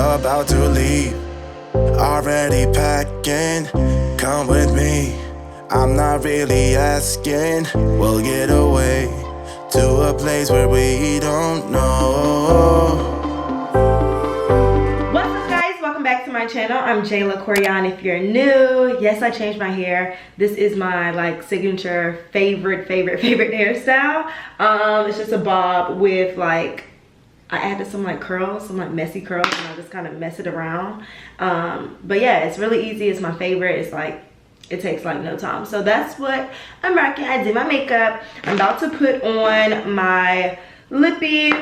about to leave, already packing. Come with me, I'm not really asking. We'll get away to a place where we don't know. What's up, guys? Welcome back to my channel. I'm Jayla Koriyan. If you're new, yes, I changed my hair. This is my signature favorite hairstyle. It's just a bob with I added some curls, some messy curls, and I just kind of mess it around. But yeah, it's really easy. It's my favorite. It's it takes no time. So that's what I'm rocking. I did my makeup. I'm about to put on my lippy,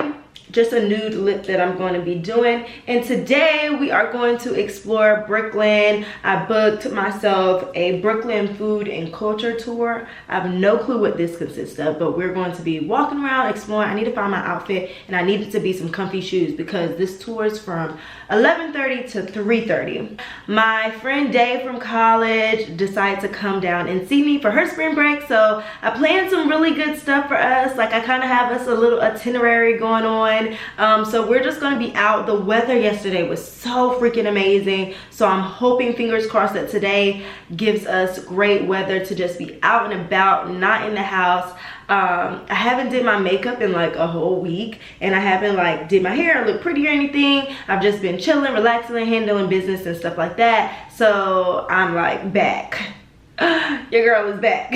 just a nude lip that I'm going to be doing. And today we are going to explore Brooklyn. I booked myself a Brooklyn food and culture tour. I have no clue what this consists of, but we're going to be walking around, exploring. I need to find my outfit, and I need it to be some comfy shoes because this tour is from 11:30 to 3:30. My friend Day from college decided to come down and see me for her spring break, so I planned some really good stuff for us. I kind of have us a little itinerary going on. So we're just gonna be out. The weather yesterday was so freaking amazing, so I'm hoping, fingers crossed, that today gives us great weather to just be out and about, not in the house. I haven't did my makeup in a whole week, and I haven't did my hair or look pretty or anything. I've just been chilling, relaxing, and handling business and stuff like that. So I'm back. Your girl is back.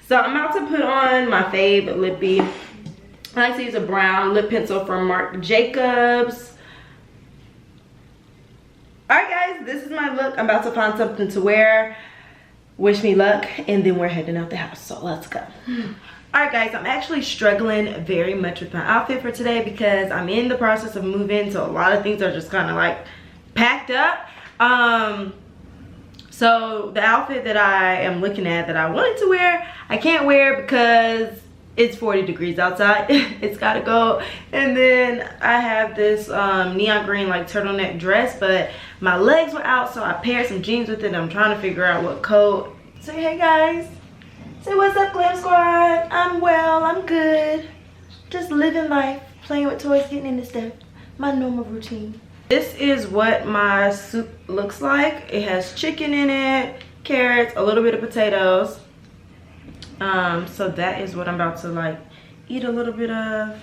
So I'm about to put on my fave lippy. I like to use a brown lip pencil from Marc Jacobs. Alright guys, this is my look. I'm about to find something to wear. Wish me luck, and then we're heading out the house, so let's go. Alright guys, I'm actually struggling very much with my outfit for today because I'm in the process of moving, so a lot of things are just kind of packed up. So the outfit that I am looking at that I wanted to wear, I can't wear because it's 40 degrees outside. It's gotta go. And then I have this neon green turtleneck dress, but my legs were out, so I paired some jeans with it. I'm trying to figure out what coat. Say hey guys. Say what's up, Glam Squad. I'm well, I'm good. Just living life, playing with toys, getting into stuff. My normal routine. This is what my soup looks like. It has chicken in it, carrots, a little bit of potatoes. So that is what I'm about to eat a little bit of.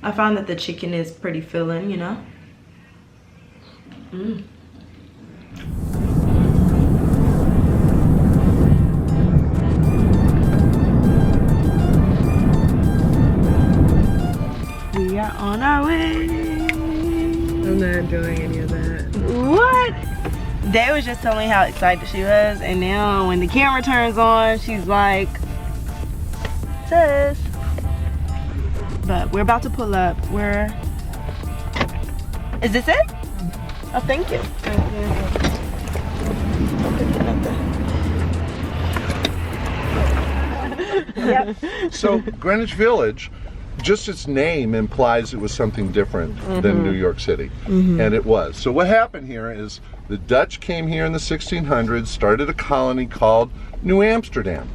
I found that the chicken is pretty filling, you know. We are on our way. I'm not doing any of that. What? They was just telling me how excited she was, and now when the camera turns on, she's like, sis. But we're about to pull up. Is this it? Oh, thank you. Yep. So Greenwich Village, just its name implies it was something different than New York City, and it was. So what happened here is the Dutch came here in the 1600s, started a colony called New Amsterdam,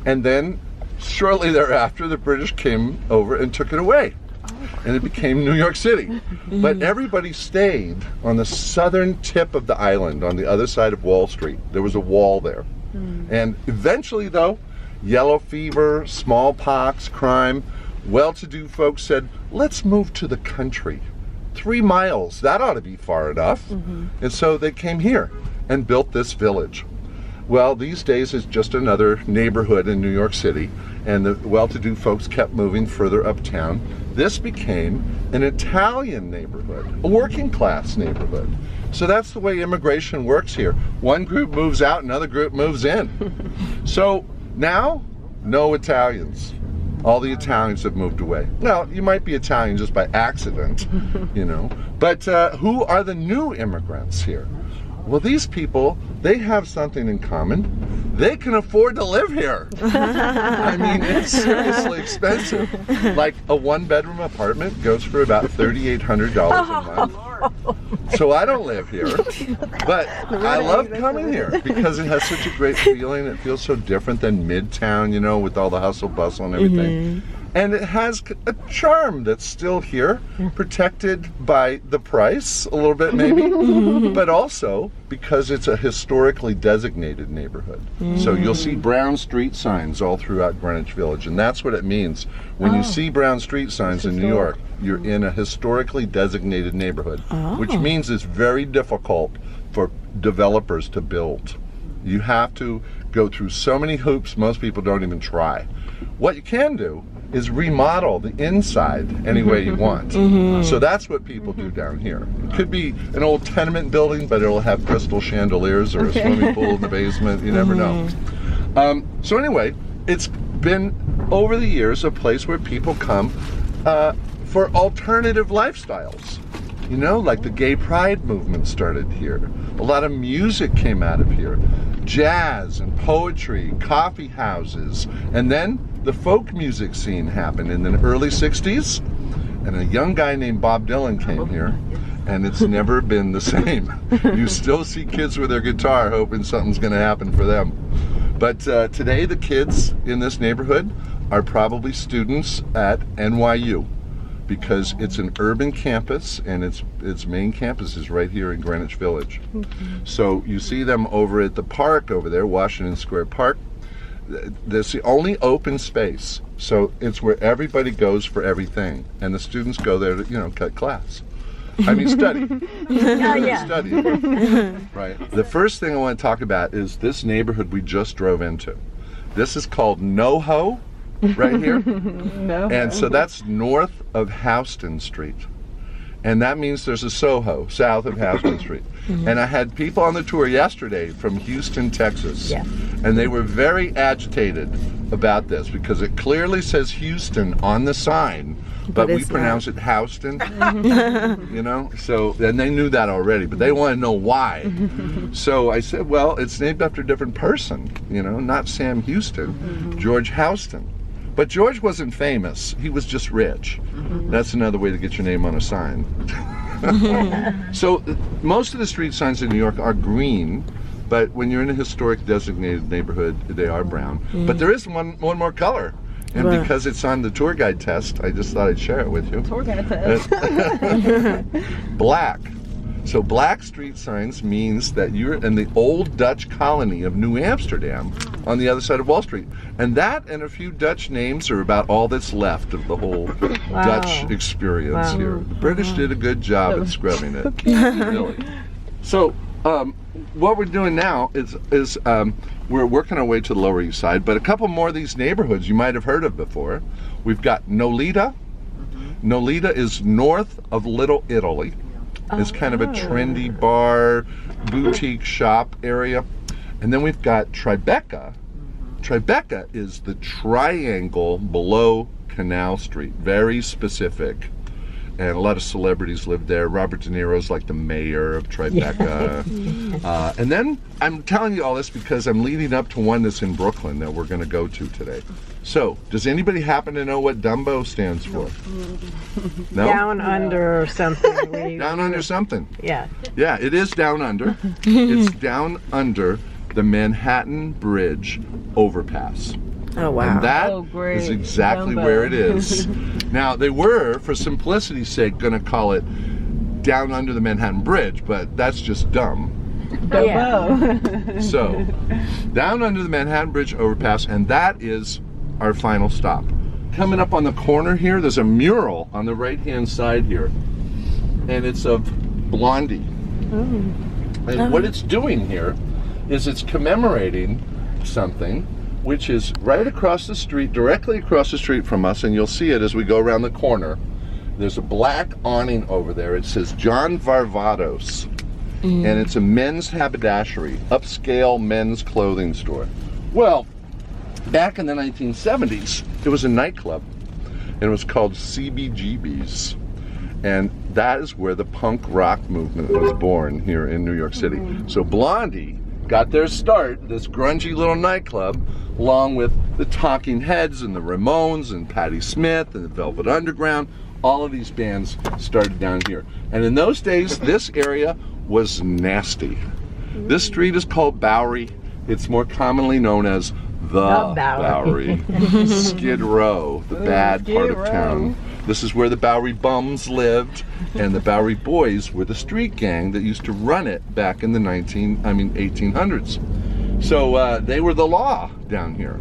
and then shortly thereafter the British came over and took it away, and it became New York City. But everybody stayed on the southern tip of the island, on the other side of Wall Street. There was a wall there, and eventually, though, yellow fever, smallpox, crime, well-to-do folks said, let's move to the country. 3 miles, that ought to be far enough. And so they came here and built this village. Well, these days it's just another neighborhood in New York City, and the well-to-do folks kept moving further uptown. This became an Italian neighborhood, a working class neighborhood. So that's the way immigration works here. One group moves out, another group moves in. So now, no Italians. All the Italians have moved away. Well, you might be Italian just by accident, you know. But who are the new immigrants here? Well, these people, they have something in common. They can afford to live here. I mean, it's seriously expensive. Like a 1-bedroom apartment goes for about $3,800 a month. So I don't live here, but I love coming here because it has such a great feeling. It feels so different than Midtown, you know, with all the hustle bustle and everything. And it has a charm that's still here, protected by the price a little bit maybe, but also because it's a historically designated neighborhood. So you'll see brown street signs all throughout Greenwich Village, and that's what it means. When you see brown street signs in New York, you're in a historically designated neighborhood, which means it's very difficult for developers to build. You have to go through so many hoops most people don't even try. What you can do is remodel the inside any way you want. So that's what people do down here. It could be an old tenement building, but it'll have crystal chandeliers or a swimming pool in the basement. You never know. So anyway, it's been over the years a place where people come for alternative lifestyles. You know, like the gay pride movement started here. A lot of music came out of here. Jazz and poetry, coffee houses, and then the folk music scene happened in the early 60s, and a young guy named Bob Dylan came here, and it's never been the same. You still see kids with their guitar hoping something's going to happen for them. But today the kids in this neighborhood are probably students at NYU, because it's an urban campus, and its main campus is right here in Greenwich Village. So you see them over at the park over there, Washington Square Park. That's the only open space, so it's where everybody goes for everything, and the students go there to, you know, cut class. I mean, study. Study. Right. The first thing I want to talk about is this neighborhood we just drove into. This is called NOHO, right here. And so that's north of Houston Street. And that means there's a Soho south of Houston Street. And I had people on the tour yesterday from Houston, Texas. And they were very agitated about this because it clearly says Houston on the sign, but we pronounce it Houston. You know, so, and they knew that already, but they want to know why. So I said, well, it's named after a different person, you know, not Sam Houston, George Houston. But George wasn't famous, he was just rich. That's another way to get your name on a sign. So most of the street signs in New York are green, but when you're in a historic designated neighborhood, they are brown. But there is one more color. And because it's on the tour guide test, I just thought I'd share it with you. Tour guide test. Black. So black street signs means that you're in the old Dutch colony of New Amsterdam on the other side of Wall Street. And that and a few Dutch names are about all that's left of the whole Dutch experience here. The British did a good job at scrubbing it, really. So what we're doing now is we're working our way to the Lower East Side, but a couple more of these neighborhoods you might have heard of before. We've got Nolita. Nolita is north of Little Italy. It's kind of a trendy bar, boutique shop area. And then we've got Tribeca. Tribeca is the triangle below Canal Street, very specific. And a lot of celebrities live there. Robert De Niro's like the mayor of Tribeca. And then I'm telling you all this because I'm leading up to one that's in Brooklyn that we're going to go to today. So, does anybody happen to know what Dumbo stands for? No? Down under something. Down under something. Yeah. Yeah, it is down under. It's down under the Manhattan Bridge overpass. Oh, wow. And that great. is exactly where it is. Now, they were, for simplicity's sake, going to call it down under the Manhattan Bridge, but that's just dumb. So, down under the Manhattan Bridge overpass, and that is our final stop. Coming up on the corner here, there's a mural on the right-hand side here, and it's of Blondie. And what it's doing here is it's commemorating something which is right across the street, directly across the street from us, and you'll see it as we go around the corner. There's a black awning over there. It says John Varvatos, and it's a men's haberdashery, upscale men's clothing store. Well, back in the 1970s, it was a nightclub, and it was called CBGB's, and that is where the punk rock movement was born here in New York City. So Blondie got their start, this grungy little nightclub, along with the Talking Heads and the Ramones and Patti Smith and the Velvet Underground. All of these bands started down here. And in those days, this area was nasty. This street is called Bowery. It's more commonly known as the Bowery. Skid Row, the bad part of town. This is where the Bowery bums lived, and the Bowery boys were the street gang that used to run it back in the 1800s. So they were the law down here.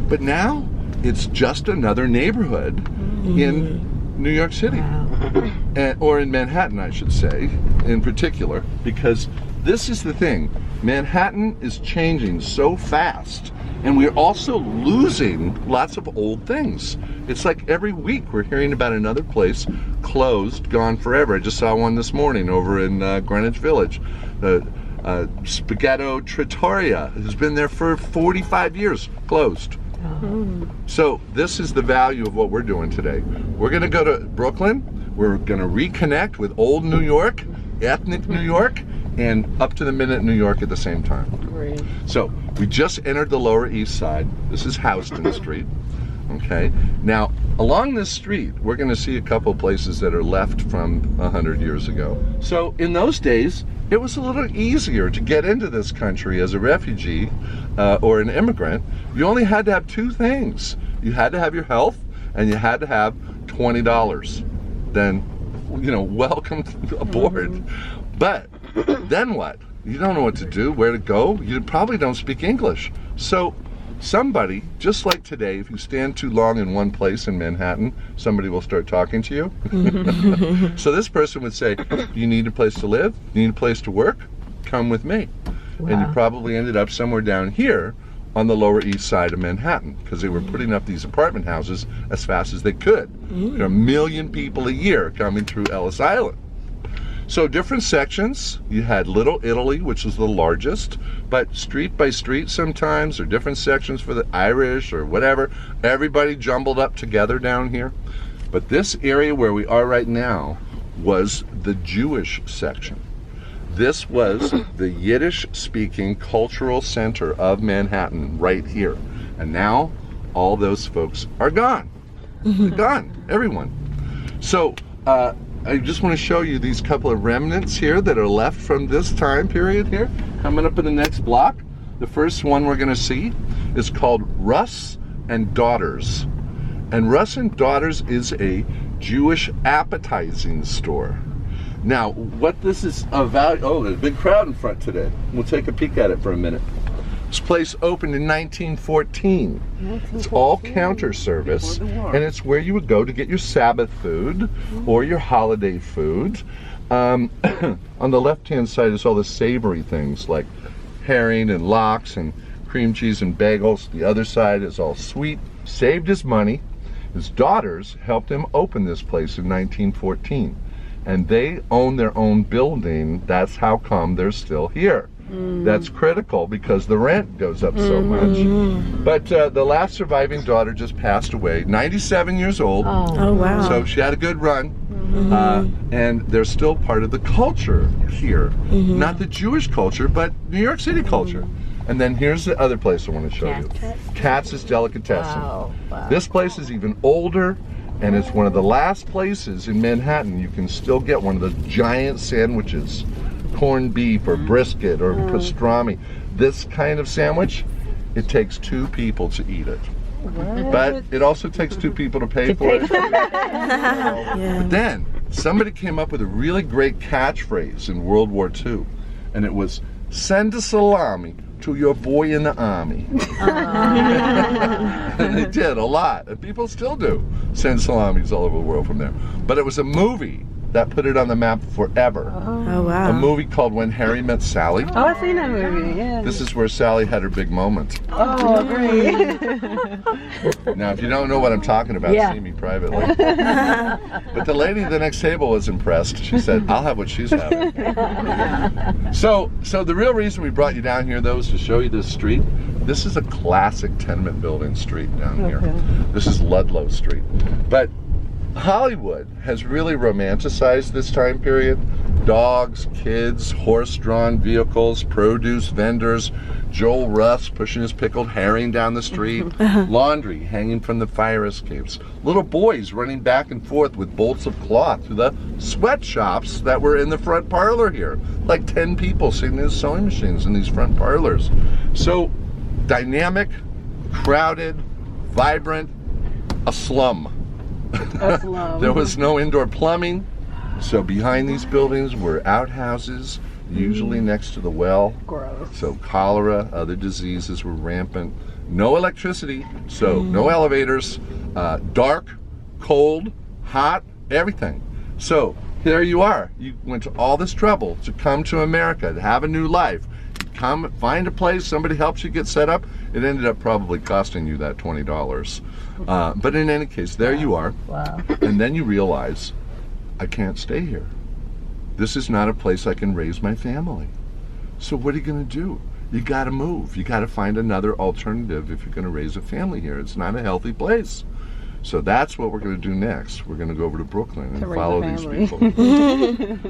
But now it's just another neighborhood in New York City, or in Manhattan, I should say, in particular, because this is the thing. Manhattan is changing so fast, and we're also losing lots of old things. It's like every week we're hearing about another place closed, gone forever. I just saw one this morning over in Greenwich Village. Spaghetto Trattoria has been there for 45 years, closed. So this is the value of what we're doing today. We're going to go to Brooklyn. We're going to reconnect with old New York, ethnic New York, and up to the minute New York at the same time. Great. So we just entered the Lower East Side. This is Houston Street. Okay. Now along this street, we're going to see a couple places that are left from 100 years ago. So in those days, it was a little easier to get into this country as a refugee or an immigrant. You only had to have two things. You had to have your health, and you had to have $20. Then, you know, welcome aboard. But then what? You don't know what to do, where to go. You probably don't speak English. So somebody, just like today, if you stand too long in one place in Manhattan, somebody will start talking to you. So this person would say, you need a place to live? You need a place to work? Come with me. Wow. And you probably ended up somewhere down here on the Lower East Side of Manhattan, because they were putting up these apartment houses as fast as they could. There are 1 million people a year coming through Ellis Island. So different sections. You had Little Italy, which was the largest, but street by street sometimes, or different sections for the Irish or whatever. Everybody jumbled up together down here. But this area where we are right now was the Jewish section. This was the Yiddish-speaking cultural center of Manhattan right here. And now all those folks are gone. They're gone, everyone. So I just want to show you these couple of remnants here that are left from this time period here. Coming up in the next block, the first one we're going to see is called Russ and Daughters. And Russ and Daughters is a Jewish appetizing store. Now, what this is about, oh, there's a big crowd in front today. We'll take a peek at it for a minute. This place opened in 1914. It's all counter service, and it's where you would go to get your Sabbath food or your holiday food. On the left-hand side is all the savory things like herring and lox and cream cheese and bagels. The other side is all sweet. Saved his money. His daughters helped him open this place in 1914. And they own their own building. That's how come they're still here. That's critical because the rent goes up so much. But the last surviving daughter just passed away, 97 years old. Oh wow. So she had a good run. And they're still part of the culture here. Not the Jewish culture, but New York City culture. And then here's the other place I want to show you. Katz's Delicatessen. Wow. This place is even older, and it's one of the last places in Manhattan you can still get one of the giant sandwiches. Corned beef or brisket or pastrami. This kind of sandwich, it takes 2 people to eat it. But it also takes 2 people to pay for it. But then somebody came up with a really great catchphrase in World War II, and it was, send a salami to your boy in the army. And they did a lot, and people still do send salamis all over the world from there. But it was a movie that put it on the map forever. Oh wow. A movie called When Harry Met Sally. Oh, I've seen that movie, yeah. This is where Sally had her big moment. Oh, great. Now, if you don't know what I'm talking about, see me privately. But the lady at the next table was impressed. She said, I'll have what she's having. So the real reason we brought you down here, though, is to show you this street. This is a classic tenement building street down here. This is Ludlow Street. But Hollywood has really romanticized this time period. Dogs, kids, horse-drawn vehicles, produce vendors, Joel Russ pushing his pickled herring down the street, laundry hanging from the fire escapes, little boys running back and forth with bolts of cloth through the sweatshops that were in the front parlor here. Like 10 people sitting in sewing machines in these front parlors. So dynamic, crowded, vibrant, a slum. A slum. There was no indoor plumbing, so behind these buildings were outhouses, usually next to the well. Gross. So cholera, other diseases were rampant. No electricity, so no elevators, dark, cold, hot, everything. So there you are. You went to all this trouble to come to America, to have a new life. You come, find a place, somebody helps you get set up. It ended up probably costing you that $20. But in any case, there you are. Wow. And then you realize, I can't stay here. This is not a place I can raise my family. So what are you gonna do? You gotta move. You gotta find another alternative if you're gonna raise a family here. It's not a healthy place. So that's what we're gonna do next. We're gonna go over to Brooklyn and follow these people.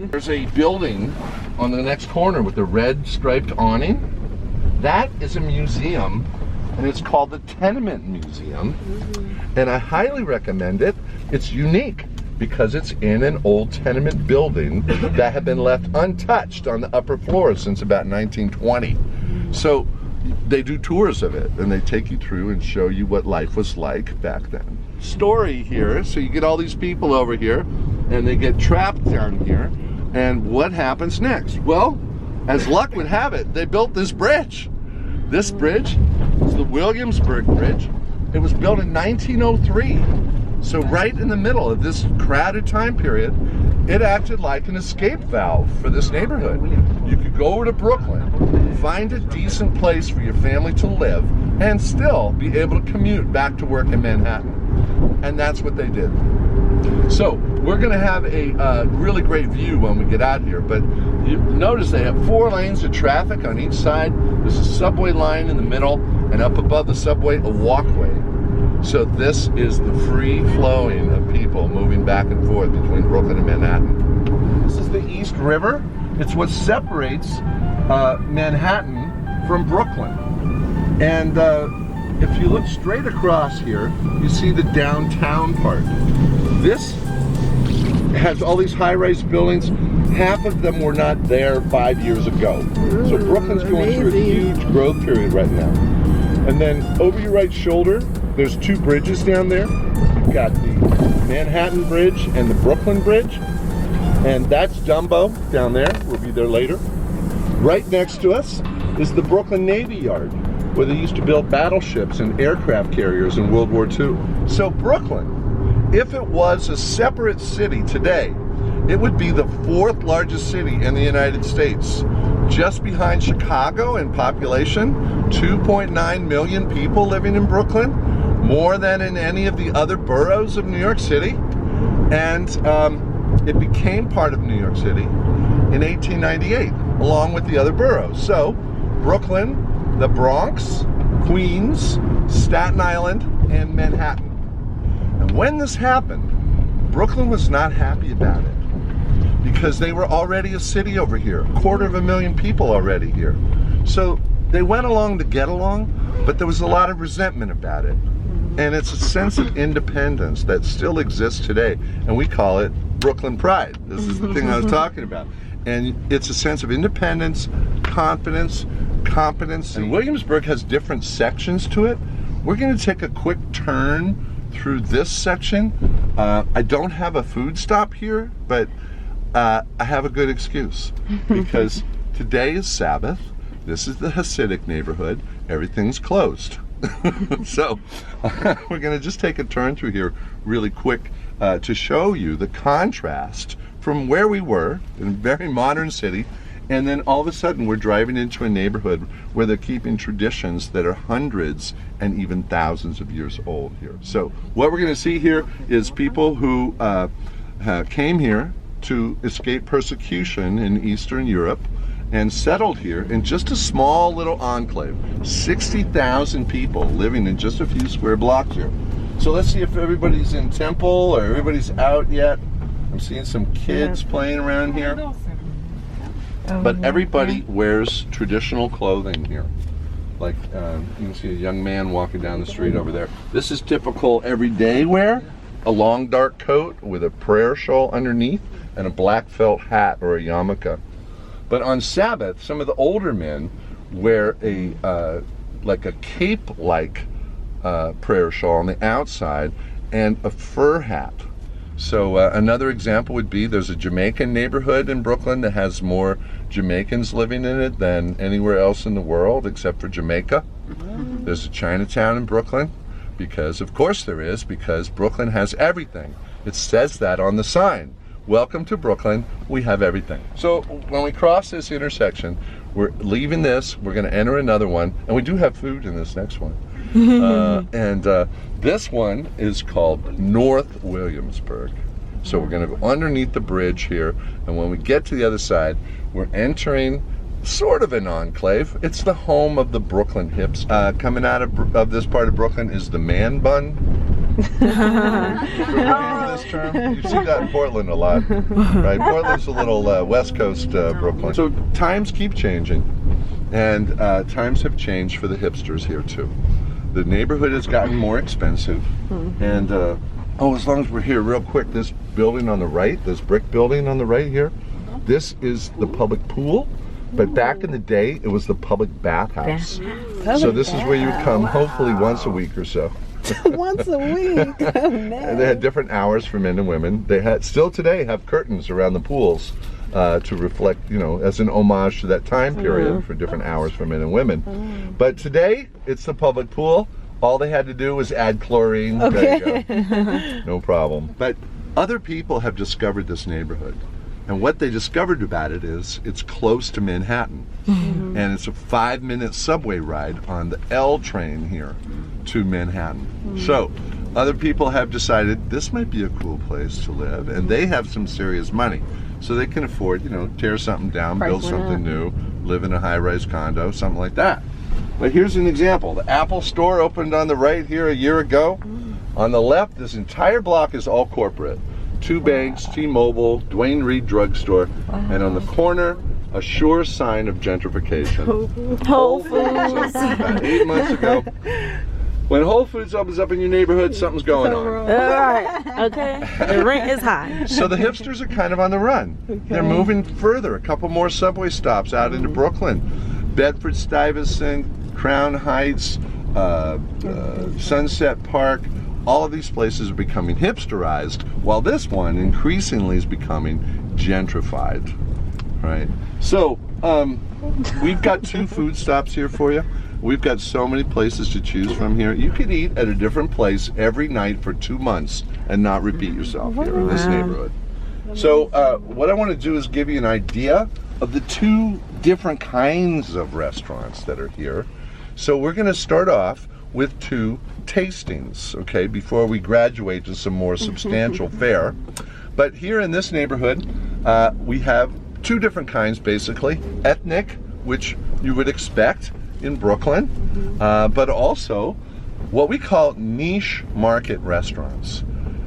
There's a building on the next corner with a red striped awning. That is a museum, and it's called the Tenement Museum. And I highly recommend it. It's unique because it's in an old tenement building that had been left untouched on the upper floor since about 1920. So they do tours of it, and they take you through and show you what life was like back then. Story here, so you get all these people over here, and they get trapped down here, and what happens next? Well, as luck would have it, they built this bridge. This bridge is the Williamsburg Bridge. It was built in 1903. So right in the middle of this crowded time period, it acted like an escape valve for this neighborhood. You could go over to Brooklyn, find a decent place for your family to live, and still be able to commute back to work in Manhattan. And that's what they did. So we're gonna have a really great view when we get out here, but you notice they have 4 lanes of traffic on each side. There's a subway line in the middle, and up above the subway, a walkway. So this is the free flowing of people moving back and forth between Brooklyn and Manhattan. This is the East River. It's what separates Manhattan from Brooklyn. And if you look straight across here, you see the downtown part. This has all these high-rise buildings. Half of them were not there 5 years ago. So Brooklyn's going through a huge growth period right now. And then over your right shoulder, there's 2 bridges down there. You've got the Manhattan Bridge and the Brooklyn Bridge. And that's Dumbo down there. We'll be there later. Right next to us is the Brooklyn Navy Yard, where they used to build battleships and aircraft carriers in World War II. So Brooklyn, if it was a separate city today, it would be the 4th largest city in the United States. Just behind Chicago in population, 2.9 million people living in Brooklyn, more than in any of the other boroughs of New York City. And it became part of New York City in 1898, along with the other boroughs. So Brooklyn, the Bronx, Queens, Staten Island, and Manhattan. And when this happened, Brooklyn was not happy about it, because they were already a city over here, 250,000 people already here. So they went along to get along, but there was a lot of resentment about it. And it's a sense of independence that still exists today, and we call it Brooklyn Pride. This is the thing I was talking about. And it's a sense of independence, confidence, competence. And Williamsburg has different sections to it. We're gonna take a quick turn through this section. I don't have a food stop here, but I have a good excuse, because today is Sabbath. This is the Hasidic neighborhood. Everything's closed. So we're going to just take a turn through here really quick to show you the contrast from where we were in a very modern city, and then all of a sudden we're driving into a neighborhood where they're keeping traditions that are hundreds and even thousands of years old here. So what we're going to see here is people who came here to escape persecution in Eastern Europe and settled here in just a small little enclave. 60,000 people living in just a few square blocks here. So let's see if everybody's in temple or everybody's out yet. I'm seeing some kids playing around here. But everybody wears traditional clothing here. Like you can see a young man walking down the street over there. This is typical everyday wear. A long dark coat with a prayer shawl underneath and a black felt hat or a yarmulke. But on Sabbath, some of the older men wear a like a cape-like prayer shawl on the outside, and a fur hat. So another example would be there's a Jamaican neighborhood in Brooklyn that has more Jamaicans living in it than anywhere else in the world except for Jamaica. There's a Chinatown in Brooklyn, because of course there is, because Brooklyn has everything. It says that on the sign. Welcome to Brooklyn, we have everything. So when we cross this intersection, we're leaving this, we're going to enter another one, and we do have food in this next one. This one is called North Williamsburg. So we're going to go underneath the bridge here, and when we get to the other side, we're entering sort of an enclave. It's the home of the Brooklyn hips. Coming out of this part of Brooklyn is the man bun. This term? You see that in Portland a lot, right? Portland's a little West Coast Brooklyn. So times keep changing, and times have changed for the hipsters here too. The neighborhood has gotten more expensive, and as long as we're here real quick, this building on the right, this brick building on the right here, this is the public pool, but back in the day it was the public bathhouse. So this is where you would come hopefully once a week or so. Once a week. Oh, man. And they had different hours for men and women. They had still today have curtains around the pools to reflect, you know, as an homage to that time period for different hours for men and women. But today it's the public pool. All they had to do was add chlorine. Okay. There you go. No problem. But other people have discovered this neighborhood. And what they discovered about it is it's close to Manhattan. And it's a 5-minute subway ride on the L train here to Manhattan. So other people have decided this might be a cool place to live, and they have some serious money. So they can afford, you know, tear something down, build something new, live in a high-rise condo, something like that. But here's an example. The Apple store opened on the right here a year ago. On the left, this entire block is all corporate. 2 banks, T-Mobile, Dwayne Reed drugstore, and on the corner, a sure sign of gentrification. Whole Foods. About 8 months ago. When Whole Foods opens up in your neighborhood, something's going on. All right, okay. The rent is high. So the hipsters are kind of on the run. They're moving further, a couple more subway stops out into Brooklyn. Bedford-Stuyvesant, Crown Heights, Sunset Park, all of these places are becoming hipsterized, while this one increasingly is becoming gentrified, right? So we've got 2 food stops here for you. We've got so many places to choose from here. You could eat at a different place every night for 2 months and not repeat yourself here in this neighborhood. So what I want to do is give you an idea of the 2 different kinds of restaurants that are here. So we're going to start off with 2 tastings, okay, before we graduate to some more substantial fare. But here in this neighborhood, we have 2 different kinds, basically. Ethnic, which you would expect in Brooklyn, but also what we call niche market restaurants.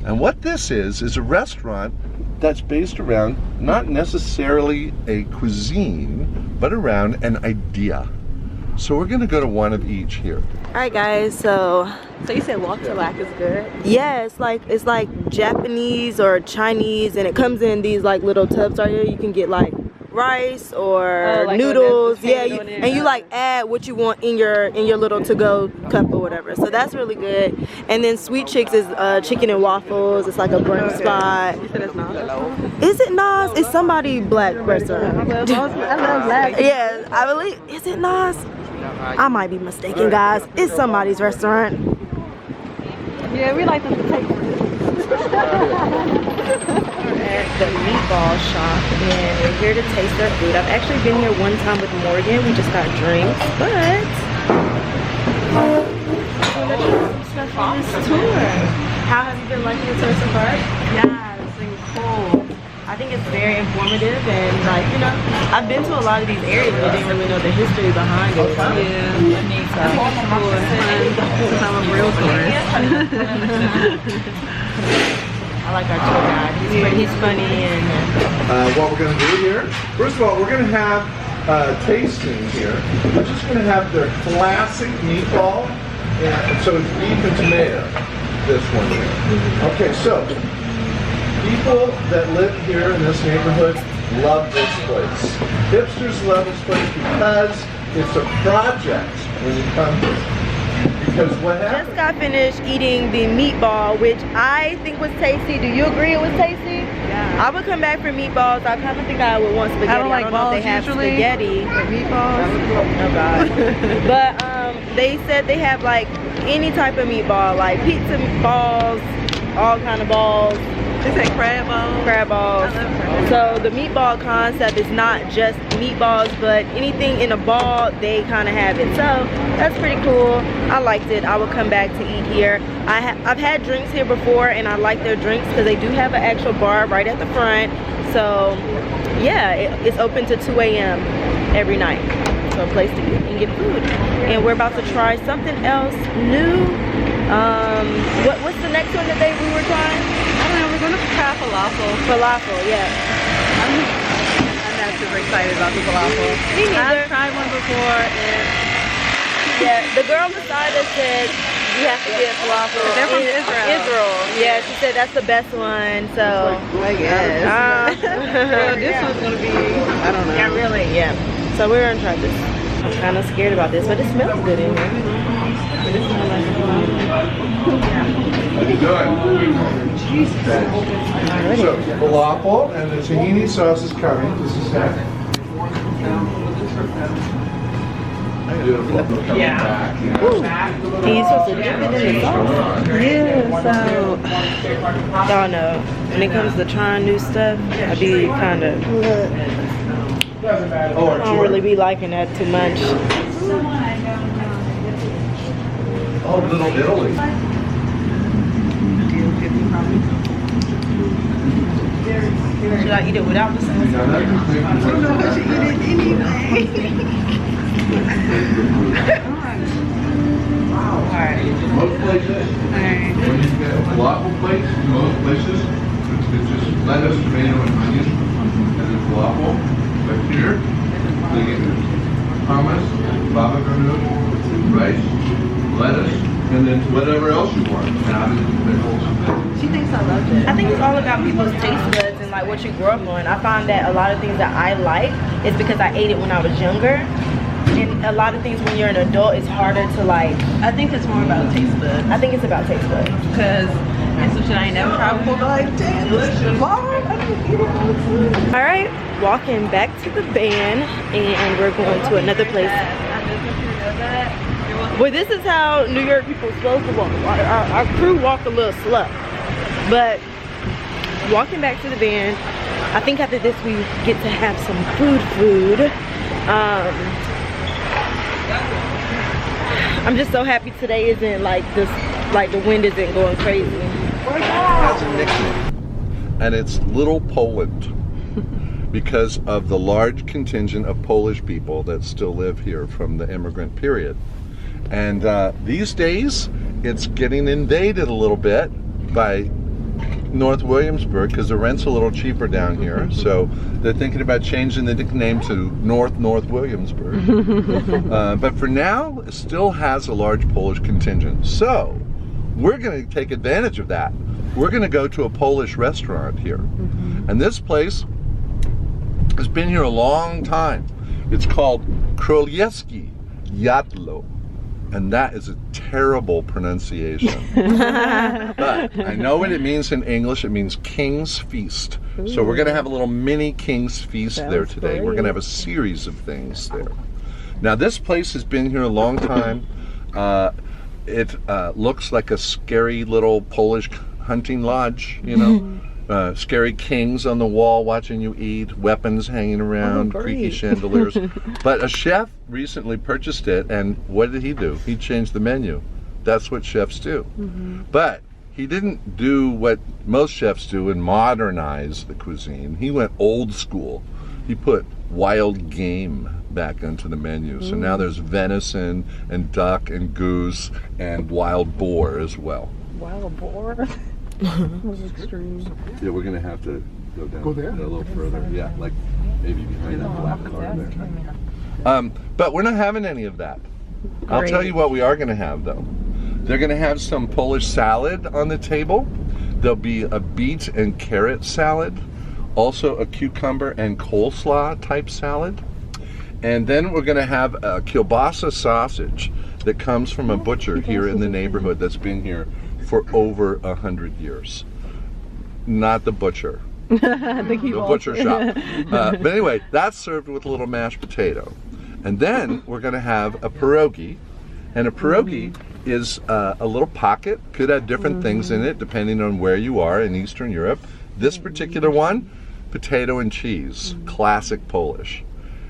And what this is a restaurant that's based around not necessarily a cuisine, but around an idea. So we're gonna go to one of each here. All right, guys. So So you said walk to lack is good? yeah, it's like Japanese or Chinese, and it comes in these like little tubs right here. You can get like rice or like noodles. when there's Yeah, potato in it. and you like add what you want in your little to-go cup or whatever. So that's really good. And then Sweet Chicks is chicken and waffles. It's like a brunch spot. You said it's not? Is it Nas? It's somebody black restaurant. I love black. Yeah, I believe. Is it Nas? I might be mistaken, guys. It's somebody's restaurant. Yeah, we like them to take At the meatball shop, and we're here to taste their food. I've actually been here one time with Morgan. We just got drinks, but stuff on this tour. How have you been liking the tour so far? Yeah, it's been cool. I think it's very informative, and like, you know, I've been to a lot of these areas but didn't really know the history behind it. Yeah, so I'm a real tourist. I like our tour guide. He's funny, and What we're going to do here, first of all, we're going to have tasting here. We're just going to have their classic meatball, and so it's beef and tomato, this one here. Okay, so people that live here in this neighborhood love this place. Hipsters love this place because it's a project when you come here. Because what happened? Just got finished eating the meatball, which I think was tasty. Do you agree it was tasty? Yeah. I would come back for meatballs. I kind of think I would want spaghetti. I don't like know balls if they have usually. spaghetti. Like meatballs. Oh God. But they said they have like any type of meatball, like pizza balls, all kind of balls. They say crab balls. Crab balls. I love crab. So the meatball concept is not just meatballs, but anything in a ball, they kind of have it. So that's pretty cool. I liked it. I would come back to eat here. I've had drinks here before, and I like their drinks because they do have an actual bar right at the front. So yeah, it's open to 2 a.m. every night. So a place to get and get food. And we're about to try something else new. What's the next one that we were trying? I don't know, we're gonna try falafel. Falafel, yeah. I'm not super excited about the falafel. Me neither. I've tried one before and Yeah, the girl beside us said you have to get falafel. They're from Israel. Yeah, she said that's the best one. So I guess. Well, this one's gonna be, I don't know. yeah, really, yeah. So we're gonna try this. I'm kind of scared about this, but it smells good in here. Good. So, falafel and the tahini sauce is coming. This is that. Beautiful. Yeah. And you're supposed to dip it in the sauce. Yeah, so Y'all know, when it comes to trying new stuff, I be kind of, I don't really be liking that too much. Oh, Little Italy. Should I eat it without the sauce? I don't know what you eat it Most places, when you get falafel plates, most places, it's just lettuce, tomato, and onion, and then falafel. But here, they get hummus, baba ganoush, rice, lettuce, and then whatever else you want. Cabbage, pickles. she thinks I love it. I think it's all about people's taste buds and like what you grew up on. I find that a lot of things that I like is because I ate it when I was younger. And a lot of things when you're an adult, it's harder to like. I think it's more about taste buds. I think it's about taste buds. Because it's some shit I ain't never tried before, but like, damn, delicious. Why? I didn't eat it all the time. All right, walking back to the van, and we're going to another place. Well, this is how New York people are supposed to walk. Our crew walk a little slow, but walking back to the van. I think after this we get to have some food. I'm just so happy today isn't like this, like the wind isn't going crazy. Has a nickname, and it's Little Poland, because of the large contingent of Polish people that still live here from the immigrant period. And these days, it's getting invaded a little bit by North Williamsburg because the rent's a little cheaper down here. So they're thinking about changing the nickname to North Williamsburg. But for now, it still has a large Polish contingent. So we're going to take advantage of that. We're going to go to a Polish restaurant here. And this place has been here a long time. It's called Królewskie Jadło. And that is a terrible pronunciation. But I know what it means in English. It means King's Feast. Ooh. So we're going to have a little mini King's Feast there today. We're going to have a series of things there. Now this place has been here a long time. It looks like a scary little Polish hunting lodge, you know. Scary kings on the wall watching you eat, weapons hanging around, creaky chandeliers. But a chef recently purchased it, and what did he do? He changed the menu. That's what chefs do. But he didn't do what most chefs do and modernize the cuisine. He went old school. He put wild game back into the menu. So now there's venison and duck and goose and wild boar as well. Wild boar? Extreme. Yeah, we're gonna have to go down a little further. Yeah, like maybe behind that black car there. But we're not having any of that. I'll tell you what we are gonna have though. They're gonna have some Polish salad on the table. There'll be a beet and carrot salad, also a cucumber and coleslaw type salad. And then we're gonna have a kielbasa sausage. that comes from a butcher here in the neighborhood that's been here for over 100 years. Not the butcher. The butcher shop. But anyway, that's served with a little mashed potato. And then we're going to have a pierogi. And a pierogi is a little pocket, could have different things in it depending on where you are in Eastern Europe. This particular one, potato and cheese, classic Polish.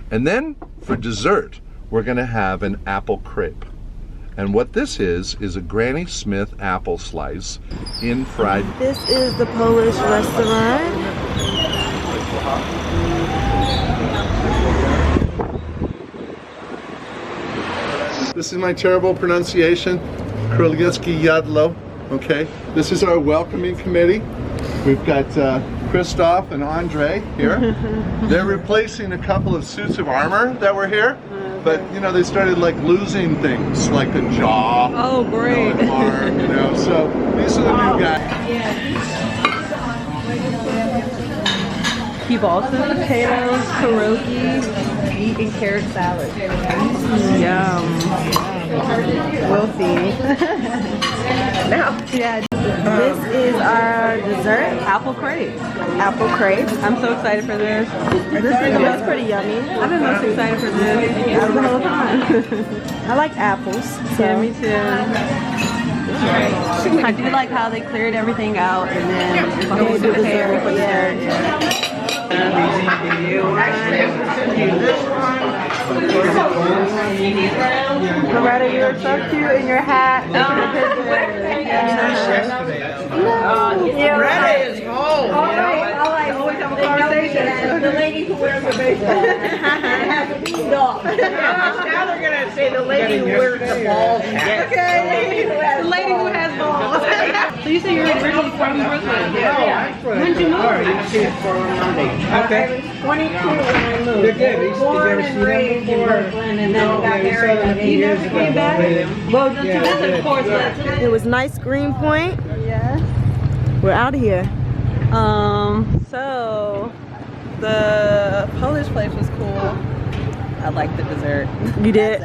And then for dessert, we're going to have an apple crepe. And what this is a Granny Smith apple slice in fried. This is the Polish restaurant. This is my terrible pronunciation, Królewski Jadlo. Okay, this is our welcoming committee. We've got Christoph and Andre here. They're replacing a couple of suits of armor that were here. But you know, they started like losing things, like a jaw. Oh, great! An arm, you know. So these are the new guys. Keep also potatoes, pierogi, meat, and carrot salad. Yum. We'll see. Now, yeah. This is our dessert. Apple crepe. Apple crepe. I'm so excited for this. That's pretty yummy. I've been most excited for this the whole time. I like apples. So. Yeah, me too. I do like how they cleared everything out and then it's a whole new hair for dessert. Loretta, you look so cute in your hat. Loretta is home. Always have a conversation. The lady who wears a baseball has a mean dog. Now they're gonna say the lady who wears the balls. Okay. The lady who has balls. So you say you're originally from Brooklyn? Yeah. When did you move? Okay. I was 22 when I moved. They're good. Born and raised in Brooklyn, and then got married. You never came back? Well, that's of course. It was nice green point. Yeah. We're out of here. So the Polish place was cool. I liked the dessert. You did?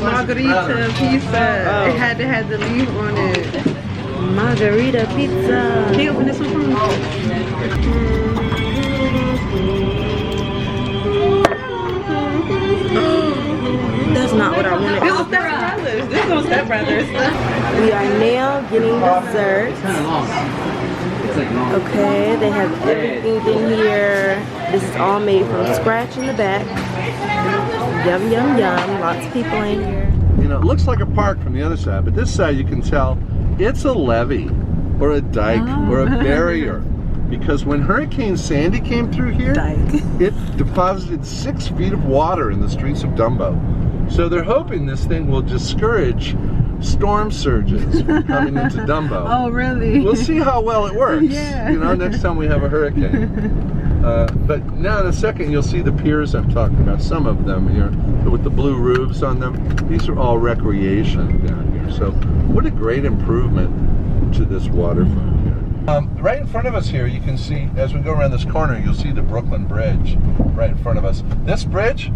Margarita pizza. It had to have the leaf on it. Margarita pizza. Can you open this one for me? That's not what I wanted. This was Step Brothers. This was Step Brothers. We are now getting dessert. Okay, they have everything in here. This is all made from scratch in the back. Yum, yum, yum. Lots of people in here. You know, it looks like a park from the other side, but this side you can tell it's a levee or a dike or a barrier. Because when Hurricane Sandy came through here, it deposited 6 feet of water in the streets of Dumbo. So they're hoping this thing will discourage storm surges from coming into Dumbo. Oh, really? We'll see how well it works. Yeah. You know, next time we have a hurricane. But now in a second you'll see the piers I'm talking about. Some of them here with the blue roofs on them. These are all recreation down here. So what a great improvement to this waterfront here. Right in front of us here, you can see, as we go around this corner, you'll see the Brooklyn Bridge right in front of us. This bridge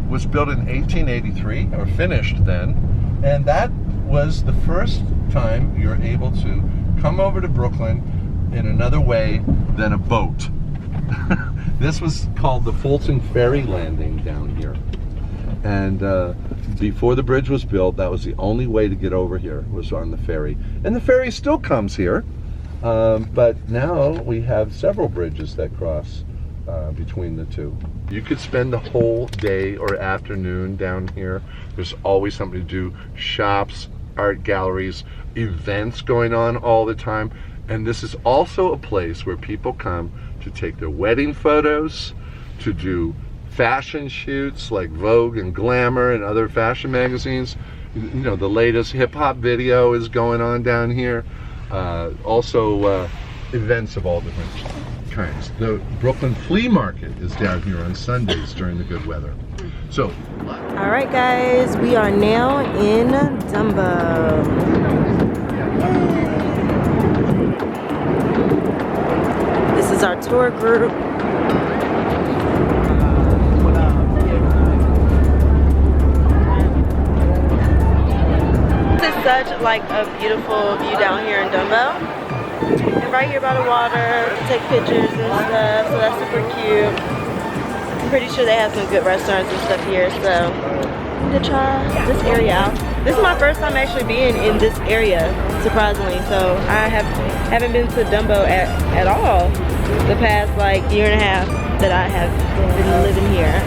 was built in 1883, or finished then, and that was the first time you're able to come over to Brooklyn in another way than a boat. This was called the Fulton Ferry Landing down here. And before the bridge was built, that was the only way to get over here, was on the ferry. And the ferry still comes here. But now we have several bridges that cross between the two. You could spend the whole day or afternoon down here. There's always something to do. Shops, art galleries, events going on all the time. And this is also a place where people come to take their wedding photos, to do fashion shoots like Vogue and Glamour and other fashion magazines. You know, the latest hip-hop video is going on down here. Also events of all different kinds. The Brooklyn Flea Market is down here on Sundays during the good weather. So, all right guys, we are now in Dumbo. This is our tour group. This is such like a beautiful view down here in Dumbo. And right here by the water, take pictures and stuff, so that's super cute. I'm pretty sure they have some good restaurants and stuff here, so I'm gonna try this area out. This is my first time actually being in this area, surprisingly, so I haven't been to Dumbo at all the past like year and a half that I have been living here.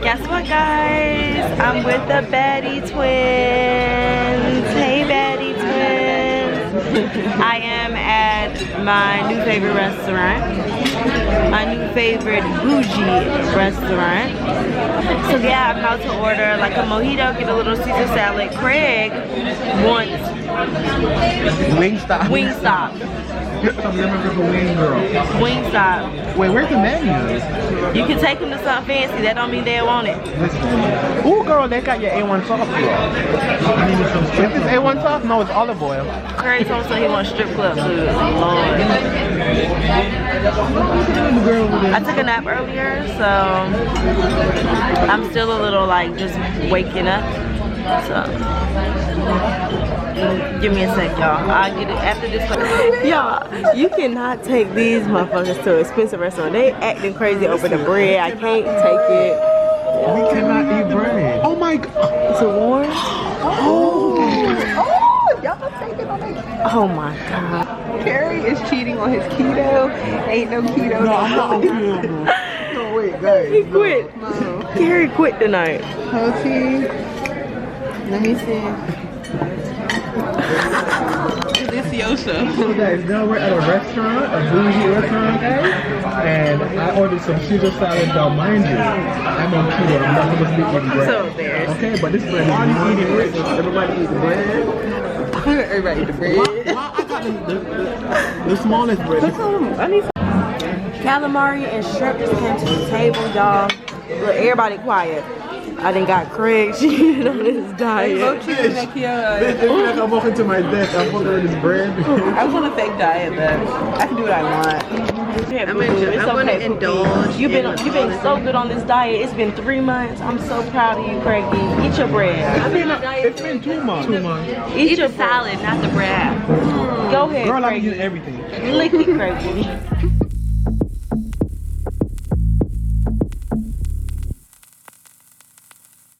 Guess what guys? I'm with the Betty twins. Hey Betty twins. I am at my new favorite restaurant. My new favorite bougie restaurant. So yeah, I'm about to order like a mojito, get a little Caesar salad. Craig wants Wingstop. Wingstop. Some lemon pepper wing girl. Wingstop. Wait, where's the menu? You can take them to something fancy. That don't mean they want it. Ooh, girl, they got your A1 sauce, girl. Is this A1 sauce? No, it's olive oil. Craig told me he wants strip club food. Lord. I took a nap earlier, so I'm still a little like just waking up. So give me a sec, y'all. I'll get it after this. Y'all, you cannot take these motherfuckers to an expensive restaurant. They acting crazy over the bread. I can't take it. We cannot eat bread. Oh my god. Is it warm? Oh, y'all taking on it. Oh my god. Carrie is cheating on his keto. Ain't no keto. No, I'm not eating. No, wait, guys. He quit. No. Gary quit tonight. Hoti. Let me see. This Yosha. So guys, now we're at a restaurant, a bougie restaurant, guys, and I ordered some Caesar salad. Now, mind you, I'm on keto. I'm not supposed to be eating bread. So embarrassed. Okay, but this bread is eating rich. Everybody eat the bread. Everybody eat the bread. Why I got the smallest bread? I need some calamari and shrimp just came to the table, y'all. Look, everybody quiet. I done got Craig cheated on his diet. Bitch, it's like I'm walking to my desk. I'm fucking with this bread. I was on a fake diet, but I can do what I want. I want to indulge. You've been so good on this diet. It's been 3 months. I'm so proud of you, Craigie. Eat your bread. It's been 2 months. 2 months. Eat your salad, not the bread. Go ahead, Girl, I'm Craigie. eating everything. Lick it, Craigie.